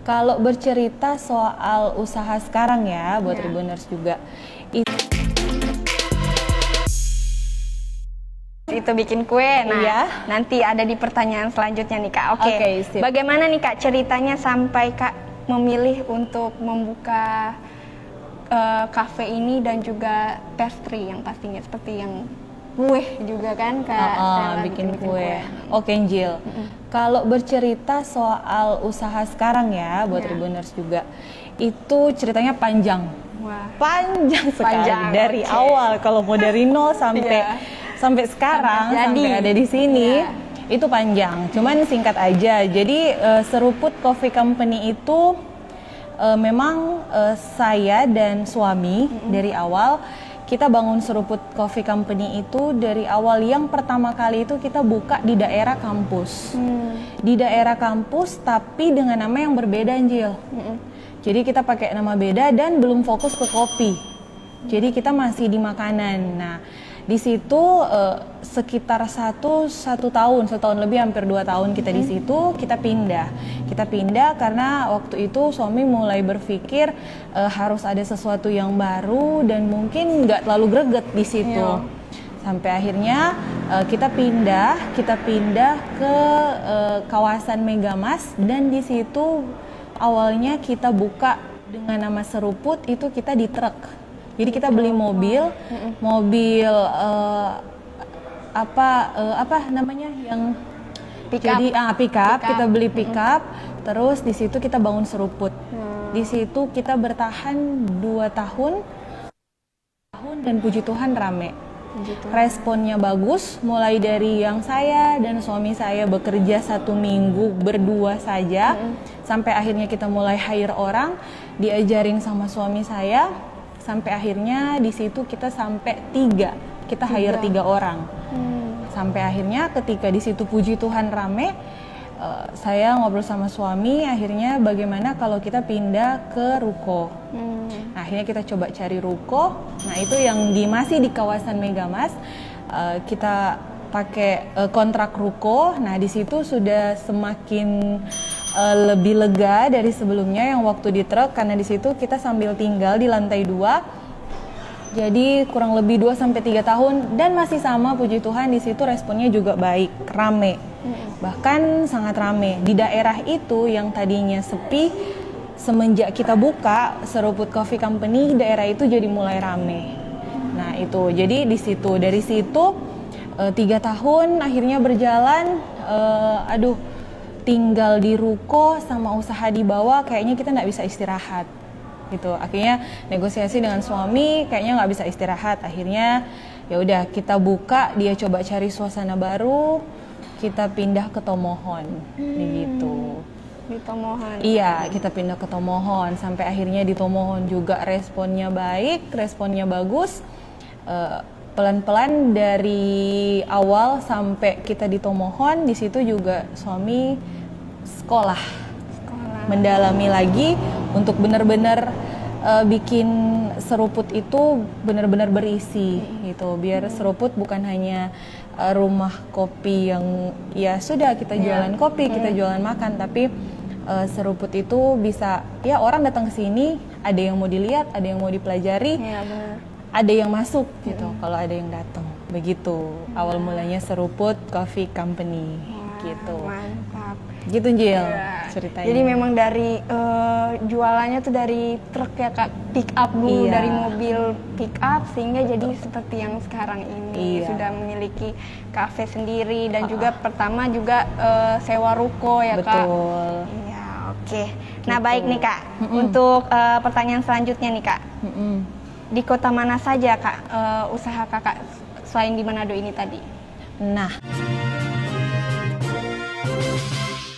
Kalau bercerita soal usaha sekarang ya, buat Tribuners juga, itu bikin kue. Nah, Iya. nanti ada di pertanyaan selanjutnya nih Kak. Oke. Oke, sip. Bagaimana nih Kak ceritanya sampai Kak memilih untuk membuka kafe ini dan juga pastry yang pastinya seperti yang kue juga kan Kak? Rela bikin kue. Oke, Jill. Kalau bercerita soal usaha sekarang ya, buat Tribuners juga, itu ceritanya panjang. Wah. Panjang sekali Panjang, dari oke. awal, kalau mau dari nol sampai Iya. sampai sekarang, Sampai jadi. sampai ada di sini. Iya. Itu panjang, cuman singkat aja. Jadi Seruput Coffee Company itu memang saya dan suami dari awal kita bangun Seruput Coffee Company itu dari awal. Yang pertama kali itu kita buka di daerah kampus. Di daerah kampus tapi dengan nama yang berbeda, Anjil. Jadi kita pakai nama beda dan belum fokus ke kopi. Jadi kita masih di makanan. Nah, di situ sekitar satu tahun lebih, hampir 2 tahun kita di situ. Kita pindah karena waktu itu suami mulai berpikir harus ada sesuatu yang baru dan mungkin nggak terlalu greget di situ. Sampai akhirnya kita pindah ke kawasan Megamas, dan di situ awalnya kita buka dengan nama Seruput. Itu kita di truk. Jadi kita beli mobil apa namanya yang pick up. Kita beli pick up, terus di situ kita bangun Seruput. Di situ kita bertahan 2 tahun dan puji Tuhan rame. Responnya bagus, mulai dari yang saya dan suami saya bekerja 1 minggu berdua saja, sampai akhirnya kita mulai hire orang, diajarin sama suami saya, sampai akhirnya di situ kita sampai 3, kita hire 3 orang. Sampai akhirnya ketika di situ puji Tuhan rame, saya ngobrol sama suami, akhirnya bagaimana kalau kita pindah ke ruko. Nah, akhirnya kita coba cari ruko. Nah, itu yang masih di kawasan Megamas. Kita pakai kontrak ruko. Nah, di situ sudah semakin lebih lega dari sebelumnya yang waktu di truk, karena di situ kita sambil tinggal di lantai 2. Jadi kurang lebih 2-3 tahun dan masih sama, puji Tuhan di situ responnya juga baik, rame. Bahkan sangat rame. Di daerah itu yang tadinya sepi, semenjak kita buka Seruput Coffee Company, daerah itu jadi mulai rame. Nah, itu. Jadi dari situ 3 tahun akhirnya berjalan, tinggal di ruko sama usaha di bawah, kayaknya kita nggak bisa istirahat. Gitu. Akhirnya negosiasi dengan suami, kayaknya nggak bisa istirahat. Akhirnya ya udah kita buka, dia coba cari suasana baru, kita pindah ke Tomohon, begitu. Di Tomohon. Iya, kita pindah ke Tomohon. Sampai akhirnya di Tomohon juga responnya baik, responnya bagus. Pelan-pelan dari awal sampai kita di Tomohon, di situ juga suami sekolah. Mendalami lagi untuk benar-benar bikin Seruput itu benar-benar berisi gitu, biar Seruput bukan hanya rumah kopi yang ya sudah kita jualan kopi, kita jualan makan, tapi Seruput itu bisa ya orang datang ke sini, ada yang mau dilihat, ada yang mau dipelajari, ada yang masuk gitu kalau ada yang datang. Begitu awal mulanya Seruput Coffee Company. Gitu. Mantap. Gitu, Jill, ceritanya. Jadi memang dari jualannya tuh dari truk ya Kak, pick up dulu, dari mobil pick up, sehingga jadi seperti yang sekarang ini. Sudah memiliki kafe sendiri dan juga pertama juga sewa ruko ya Kak. Betul. Iya, oke. Nah, baik nih Kak, untuk pertanyaan selanjutnya nih Kak. Di kota mana saja Kak usaha Kakak selain di Manado ini tadi? Nah,